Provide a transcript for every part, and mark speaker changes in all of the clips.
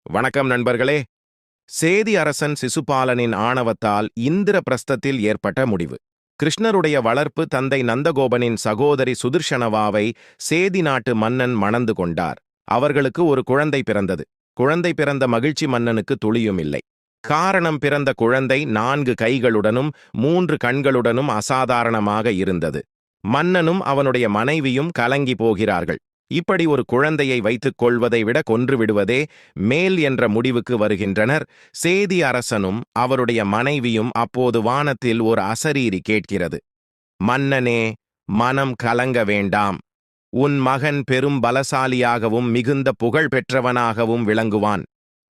Speaker 1: வணக்கம் நண்பர்களே. சேதி அரசன் சிசுபாலனின் ஆணவத்தால் இந்திரபிரஸ்தத்தில் ஏற்பட்ட முடிவு. கிருஷ்ணருடைய வளர்ப்பு தந்தை நந்தகோபனின் சகோதரி சுதர்ஷனவாவை சேதி நாட்டு மன்னன் மணந்து கொண்டார். அவர்களுக்கு ஒரு குழந்தை பிறந்தது. குழந்தை பிறந்த மகிழ்ச்சி மன்னனுக்கு துளியும் இல்லை. காரணம், பிறந்த குழந்தை 4 கைகளுடனும் 3 கண்களுடனும் அசாதாரணமாக இருந்தது. மன்னனும் அவனுடைய மனைவியும் கலங்கி போகிறார்கள். இப்படி ஒரு குழந்தையை வைத்துக் கொள்வதை விட கொன்றுவிடுவதே மேல் என்ற முடிவுக்கு வருகின்றனர். சேதி அரசனும் அவருடைய மனைவியும். அப்போது வானத்தில் ஒரு அசரீரி கேட்கிறது. மன்னனே, மனம் கலங்க வேண்டாம். உன் மகன் பெரும் பலசாலியாகவும் மிகுந்த புகழ் பெற்றவனாகவும் விளங்குவான்.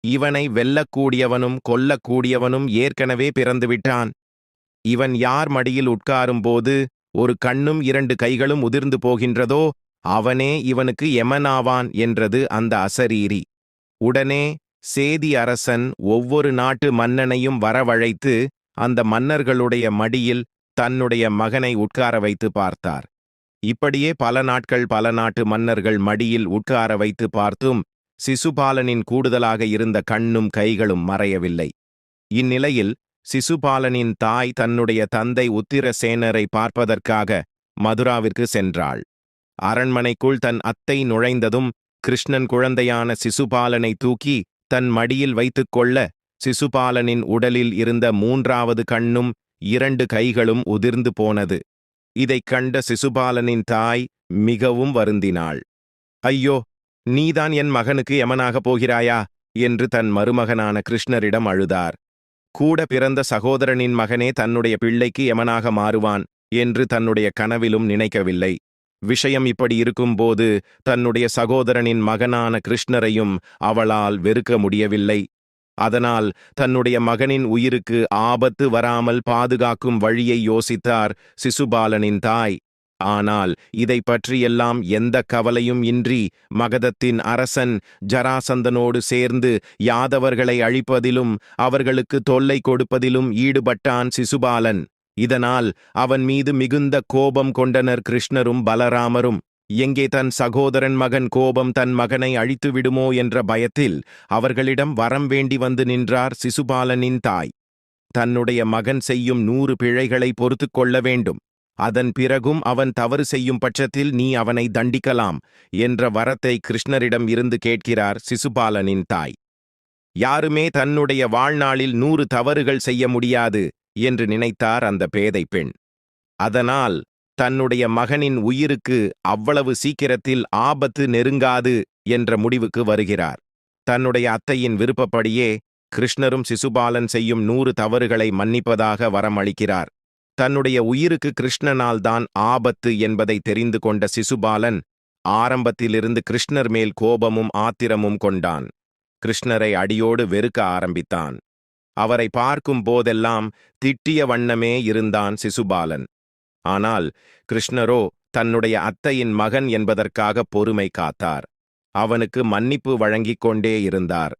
Speaker 1: இவனை வெல்லக்கூடியவனும் கொல்லக்கூடியவனும் ஏற்கனவே பிறந்துவிட்டான். இவன் யார் மடியில் உட்காரும்போது ஒரு கண்ணும் 2 கைகளும் உதிர்ந்து போகின்றதோ அவனே இவனுக்கு எமனாவான் என்றது அந்த அசரீரி. உடனே சேதி அரசன் ஒவ்வொரு நாட்டு மன்னனையும் வரவழைத்து அந்த மன்னர்களுடைய மடியில் தன்னுடைய மகனை உட்கார வைத்து பார்த்தார். இப்படியே பல நாட்கள் பல நாட்டு மன்னர்கள் மடியில் உட்கார வைத்து பார்த்தும் சிசுபாலனின் கூடுதலாக இருந்த கண்ணும் கைகளும் மறையவில்லை. இந்நிலையில் சிசுபாலனின் தாய் தன்னுடைய தந்தை உத்திரசேனரை பார்ப்பதற்காக மதுராவிற்கு சென்றாள். அரண்மனைக்குள் தன் அத்தை நுழைந்ததும் கிருஷ்ணன் குழந்தையான சிசுபாலனை தூக்கி தன் மடியில் வைத்துக் கொள்ள சிசுபாலனின் உடலில் இருந்த 3வது கண்ணும் 2 கைகளும் உதிர்ந்து போனது. இதைக் கண்ட சிசுபாலனின் தாய் மிகவும் வருந்தினாள். ஐயோ, நீதான் என் மகனுக்கு யமனாகப் போகிறாயா என்று தன் மருமகனான கிருஷ்ணரிடம் அழுதார். கூட பிறந்த சகோதரனின் மகனே தன்னுடைய பிள்ளைக்கு யமனாக மாறுவான் என்று தன்னுடைய கனவிலும் நினைக்கவில்லை. விஷயம் இப்படி இருக்கும்போது தன்னுடைய சகோதரனின் மகனான கிருஷ்ணரையும் அவளால் வெறுக்க முடியவில்லை. அதனால் தன்னுடைய மகனின் உயிருக்கு ஆபத்து வராமல் பாதுகாக்கும் வழியை யோசித்தார் சிசுபாலனின் தாய். ஆனால் இதை பற்றியெல்லாம் எந்த கவலையும் இன்றி மகதத்தின் அரசன் ஜராசந்தனோடு சேர்ந்து யாதவர்களை அழிப்பதிலும் அவர்களுக்கு தொல்லை கொடுப்பதிலும் ஈடுபட்டான் சிசுபாலன். இதனால் அவன் மீது மிகுந்த கோபம் கொண்டனர் கிருஷ்ணரும் பலராமரும். எங்கே தன் சகோதரன் மகன் கோபம் தன் மகனை அழித்து விடுமோ என்ற பயத்தில் அவர்களிடம் வரம் வேண்டி வந்து நின்றார் சிசுபாலனின் தாய். தன்னுடைய மகன் செய்யும் 100 பிழைகளை பொறுத்து கொள்ள வேண்டும். அதன் பிறகும் அவன் தவறு செய்யும் பட்சத்தில் நீ அவனை தண்டிக்கலாம் என்ற வரத்தை கிருஷ்ணரிடம் இருந்து கேட்கிறார் சிசுபாலனின் தாய். யாருமே தன்னுடைய வாழ்நாளில் 100 தவறுகள் செய்ய முடியாது என்று நினைத்தார் அந்த பேதை பெண். அதனால் தன்னுடைய மகனின் உயிருக்கு அவ்வளவு சீக்கிரத்தில் ஆபத்து நெருங்காது என்ற முடிவுக்கு வருகிறார். தன்னுடைய அத்தையின் விருப்பப்படியே கிருஷ்ணரும் சிசுபாலன் செய்யும் 100 தவறுகளை மன்னிப்பதாக வரமளிக்கிறார். தன்னுடைய உயிருக்கு கிருஷ்ணனால் தான் ஆபத்து என்பதை தெரிந்து கொண்ட சிசுபாலன் ஆரம்பத்திலிருந்து கிருஷ்ணர் மேல் கோபமும் ஆத்திரமும் கொண்டான். கிருஷ்ணரை அடியோடு வெறுக்க ஆரம்பித்தான். அவரை பார்க்கும் போதெல்லாம் திட்டிய வண்ணமே இருந்தான் சிசுபாலன். ஆனால் கிருஷ்ணரோ தன்னுடைய அத்தையின் மகன் என்பதற்காக பொறுமை காத்தார். அவனுக்கு மன்னிப்பு வழங்கிக் கொண்டே இருந்தார்.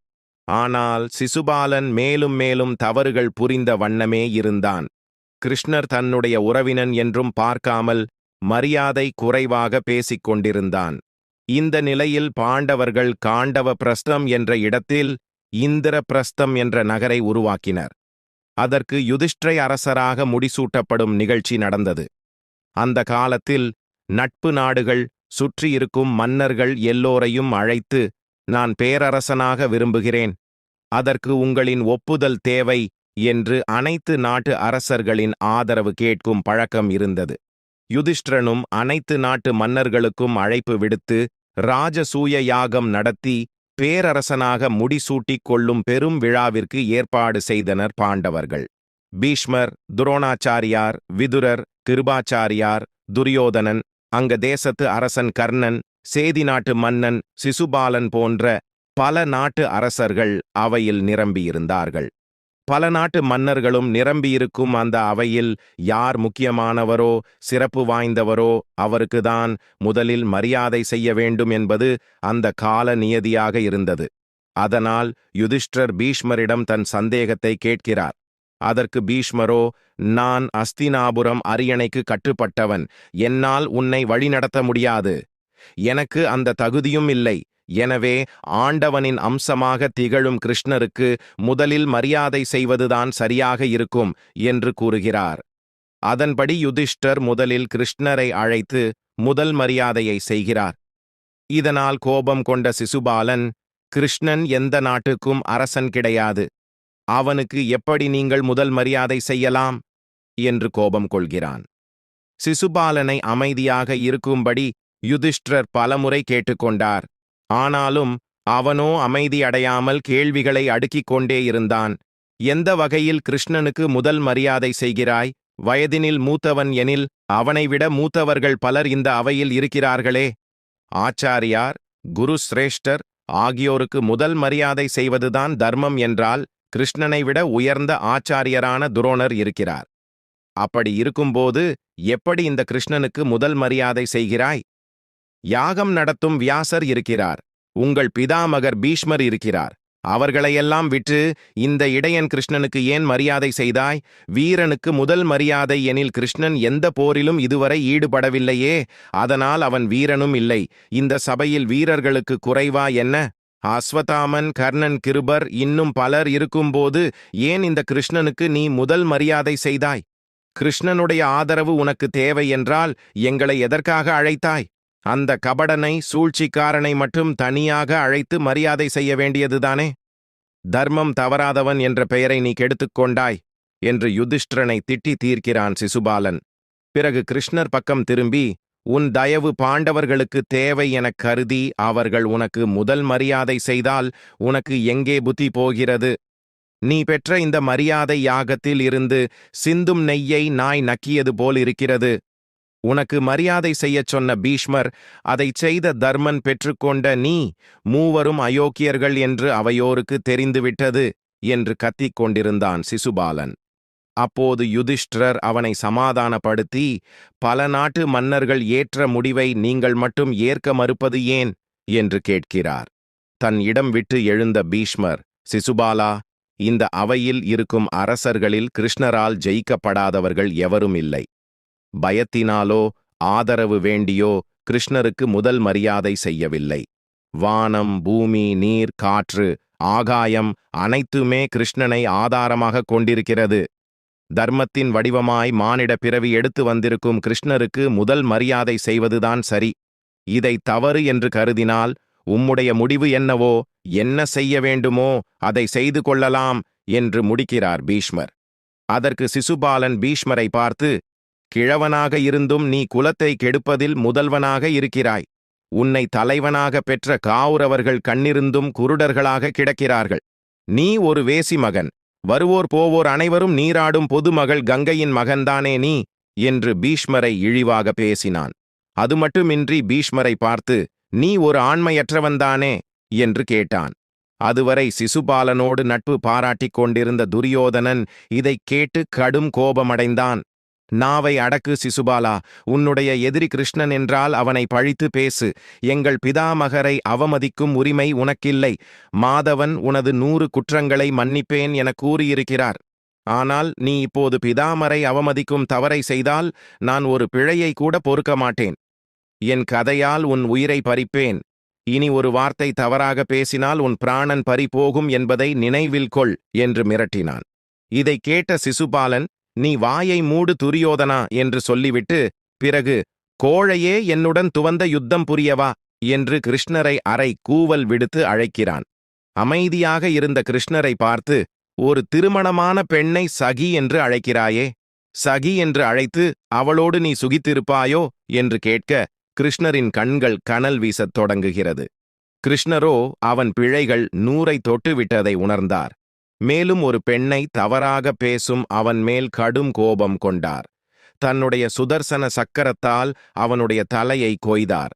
Speaker 1: ஆனால் சிசுபாலன் மேலும் மேலும் தவறுகள் புரிந்த வண்ணமே இருந்தான். கிருஷ்ணர் தன்னுடைய உறவினன் என்றும் பார்க்காமல் மரியாதை குறைவாக பேசிக் கொண்டிருந்தான். இந்த நிலையில் பாண்டவர்கள் காண்டவ பிரஸ்தம் என்ற இடத்தில் இந்திரபிரஸ்தம் என்ற நகரை உருவாக்கினர். அதற்கு யுதிஷ்டிரை அரசராக முடிசூட்டப்படும் நிகழ்ச்சி நடந்தது. அந்த காலத்தில் நட்பு நாடுகள் சுற்றியிருக்கும் மன்னர்கள் எல்லோரையும் அழைத்து, நான் பேரரசனாக விரும்புகிறேன், அதற்கு உங்களின் ஒப்புதல் தேவை என்று அனைத்து நாட்டு அரசர்களின் ஆதரவு கேட்கும் பழக்கம் இருந்தது. யுதிஷ்டிரனும் அனைத்து நாட்டு மன்னர்களுக்கும் அழைப்பு விடுத்து ராஜசூய யாகம் நடத்தி பேரரசனாக முடிசூட்டிக் கொள்ளும் பெரும் விழாவிற்கு ஏற்பாடு செய்தனர் பாண்டவர்கள். பீஷ்மர், துரோணாச்சாரியார், விதுரர், கிருபாச்சாரியார், துரியோதனன், அங்க தேசத்து அரசன் கர்ணன், சேதி நாட்டு மன்னன் சிசுபாலன் போன்ற பல நாட்டு அரசர்கள் அவையில் நிரம்பியிருந்தார்கள். பல நாட்டு மன்னர்களும் நிரம்பியிருக்கும் அந்த அவையில் யார் முக்கியமானவரோ சிறப்பு வாய்ந்தவரோ அவருக்குதான் முதலில் மரியாதை செய்ய வேண்டும் என்பது அந்த கால நியதியாக இருந்தது. அதனால் யுதிஷ்டிரர் பீஷ்மரிடம் தன் சந்தேகத்தை கேட்கிறார். அதற்கு பீஷ்மரோ, நான் அஸ்தினாபுரம் அரியணைக்கு கட்டுப்பட்டவன், என்னால் உன்னை வழிநடத்த முடியாது, எனக்கு அந்த தகுதியும் இல்லை எனவே ஆண்டவனின் அம்சமாக திகழும் கிருஷ்ணருக்கு முதலில் மரியாதை செய்வதுதான் சரியாக இருக்கும் என்று கூறுகிறார். அதன்படி யுதிஷ்டர் முதலில் கிருஷ்ணரை அழைத்து முதல் மரியாதையை செய்கிறார். இதனால் கோபம் கொண்ட சிசுபாலன், கிருஷ்ணன் எந்த நாட்டுக்கும் அரசன் கிடையாது, அவனுக்கு எப்படி நீங்கள் முதல் மரியாதை செய்யலாம் என்று கோபம் கொள்கிறான். சிசுபாலனை அமைதியாக இருக்கும்படி யுதிஷ்டர் பலமுறை கேட்டுக்கொண்டார். ஆனாலும் அவனோ அமைதி அடையாமல் கேள்விகளை அடுக்கிக் கொண்டே இருந்தான். எந்த வகையில் கிருஷ்ணனுக்கு முதல் மரியாதை செய்கிறாய்? வயதினில் மூத்தவன் எனில் அவனை விட மூத்தவர்கள் பலர் இந்த அவையில் இருக்கிறார்களே. ஆச்சாரியார், குரு சிரேஷ்டர் ஆகியோருக்கு முதல் மரியாதை செய்வதுதான் தர்மம் என்றால் கிருஷ்ணனை விட உயர்ந்த ஆச்சாரியரான துரோணர் இருக்கிறார். அப்படி இருக்கும்போது எப்படி இந்த கிருஷ்ணனுக்கு முதல் மரியாதை செய்கிறாய்? யாகம் நடத்தும் வியாசர் இருக்கிறார், உங்கள் பிதாமகர் பீஷ்மர் இருக்கிறார். அவர்களையெல்லாம் விட்டு இந்த இடையன் கிருஷ்ணனுக்கு ஏன் மரியாதை செய்தாய்? வீரனுக்கு முதல் மரியாதை எனில் கிருஷ்ணன் எந்த போரிலும் இதுவரை ஈடுபடவில்லையே, அதனால் அவன் வீரனும் இல்லை. இந்த சபையில் வீரர்களுக்கு குறைவா என்ன? அஸ்வத்தாமன், கர்ணன், கிருபர் இன்னும் பலர் இருக்கும்போது ஏன் இந்த கிருஷ்ணனுக்கு நீ முதல் மரியாதை செய்தாய்? கிருஷ்ணனுடைய ஆதரவு உனக்கு தேவை என்றால் எங்களை எதற்காக அழைத்தாய்? அந்த கபடனை, சூழ்ச்சிக்காரனை மட்டும் தனியாக அழைத்து மரியாதை செய்ய வேண்டியதுதானே? தர்மம் தவறாதவன் என்ற பெயரை நீ கெடுத்துக் கொண்டாய் என்று யுதிஷ்டிரனை திட்டி தீர்க்கிறான் சிசுபாலன். பிறகு கிருஷ்ணர் பக்கம் திரும்பி, உன் தயவு பாண்டவர்களுக்கு தேவை எனக் கருதி அவர்கள் உனக்கு முதல் மரியாதை செய்தால் உனக்கு எங்கே புத்தி போகிறது? நீ பெற்ற இந்த மரியாதை யாகத்தில் இருந்து சிந்தும் நெய்யை நாய் நக்கியது போல் இருக்கிறது. உனக்கு மரியாதை செய்யச் சொன்ன பீஷ்மர், அதைச் செய்த தர்மன் பெற்றுக்கொண்ட நீ மூவரும் அயோக்கியர்கள் என்று அவையோருக்கு தெரிந்துவிட்டது என்று கத்திக் கொண்டிருந்தான் சிசுபாலன். அப்போது யுதிஷ்டிரர் அவனை சமாதானப்படுத்தி, பல நாட்டு மன்னர்கள் ஏற்ற முடிவை நீங்கள் மட்டும் ஏற்க மறுப்பது ஏன் என்று கேட்கிறார். தன் இடம் விட்டு எழுந்த பீஷ்மர், சிசுபாலா, இந்த அவையில் இருக்கும் அரசர்களில் கிருஷ்ணரால் ஜெயிக்கப்படாதவர்கள் எவரும் இல்லை. பயத்தினாலோ ஆதரவு வேண்டியோ கிருஷ்ணருக்கு முதல் மரியாதை செய்யவில்லை. வானம், பூமி, நீர், காற்று, ஆகாயம் அனைத்துமே கிருஷ்ணனை ஆதாரமாக கொண்டிருக்கிறது. தர்மத்தின் வடிவமாய் மானிட பிறவி எடுத்து வந்திருக்கும் கிருஷ்ணருக்கு முதல் மரியாதை செய்வதுதான் சரி. இதை தவறு என்று கருதினால் உம்முடைய முடிவு என்னவோ, என்ன செய்ய வேண்டுமோ அதை செய்து கொள்ளலாம் என்று முடிக்கிறார் பீஷ்மர். அதற்கு சிசுபாலன் பீஷ்மரை பார்த்து, கிழவனாக இருந்தும் நீ குலத்தை கெடுப்பதில் முதல்வனாக இருக்கிறாய். உன்னை தலைவனாக பெற்ற காவுரவர்கள் கண்ணிருந்தும் குருடர்களாக கிடக்கிறார்கள். நீ ஒரு வேசி மகன். வருவோர் போவோர் அனைவரும் நீராடும் பொதுமகள் கங்கையின் மகன்தானே நீ என்று பீஷ்மரை இழிவாக பேசினான். அது மட்டுமின்றி பீஷ்மரை பார்த்து, நீ ஒரு ஆண்மையற்றவன்தானே என்று கேட்டான். அதுவரை சிசுபாலனோடு நட்பு பாராட்டிக் கொண்டிருந்த துரியோதனன் இதைக் கேட்டு கடும் கோபமடைந்தான். நாவை அடக்கு சிசுபாலா, உன்னுடைய எதிரி கிருஷ்ணன் என்றால் அவனை பழித்து பேசு. எங்கள் பிதாமகரை அவமதிக்கும் உரிமை உனக்கில்லை. மாதவன் உனது 100 குற்றங்களை மன்னிப்பேன் என கூறியிருக்கிறார். ஆனால் நீ இப்போது பிதாமரை அவமதிக்கும் தவறை செய்தால் நான் ஒரு பிழையை கூட பொறுக்க மாட்டேன். என் கதையால் உன் உயிரை பறிப்பேன். இனி ஒரு வார்த்தை தவறாக பேசினால் உன் பிராணன் பறிபோகும் என்பதை நினைவில் கொள் என்று மிரட்டினான். இதை கேட்ட சிசுபாலன், நீ வாயை மூடு துரியோதனா என்று சொல்லிவிட்டு பிறகு, கோழையே, என்னுடன் துவந்த யுத்தம் புரியவா என்று கிருஷ்ணரை அரை கூவல் விடுத்து அழைக்கிறான். அமைதியாக இருந்த கிருஷ்ணரை பார்த்து, ஒரு திருமணமான பெண்ணை சகி என்று அழைக்கிறாயே, சகி என்று அழைத்து அவளோடு நீ சுகித்திருப்பாயோ என்று கேட்க கிருஷ்ணரின் கண்கள் கனல் வீசத் தொடங்குகிறது. கிருஷ்ணரோ அவன் பிழைகள் 100 தொட்டுவிட்டதை உணர்ந்தார். மேலும் ஒரு பெண்ணை தவறாக பேசும் அவன் மேல் கடும் கோபம் கொண்டார். தன்னுடைய சுதர்சன சக்கரத்தால் அவனுடைய தலையை கொய்தார்.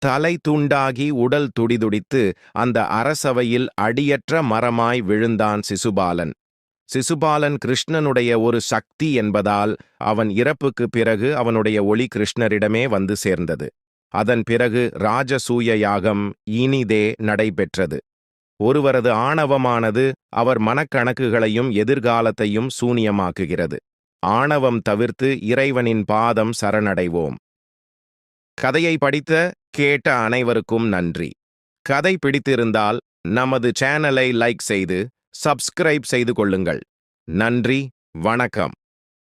Speaker 1: தலை துண்டாகி உடல் துடிதுடித்து அந்த அரசவையில் அடியற்ற மரமாய் விழுந்தான் சிசுபாலன். சிசுபாலன் கிருஷ்ணனுடைய ஒரு சக்தி என்பதால் அவன் இறப்புக்கு பிறகு அவனுடைய ஒளி கிருஷ்ணரிடமே வந்து சேர்ந்தது. அதன் பிறகு ராஜசூய யாகம் இனிதே நடைபெற்றது. ஒருவரது ஆணவமானது அவர் மனக்கணக்குகளையும் எதிர்காலத்தையும் சூனியமாக்குகிறது. ஆணவம் தவிர்த்து இறைவனின் பாதம் சரணடைவோம். கதையை படித்த கேட்ட அனைவருக்கும் நன்றி. கதை பிடித்திருந்தால் நமது சேனலை லைக் செய்து சப்ஸ்கிரைப் செய்து கொள்ளுங்கள். நன்றி, வணக்கம்.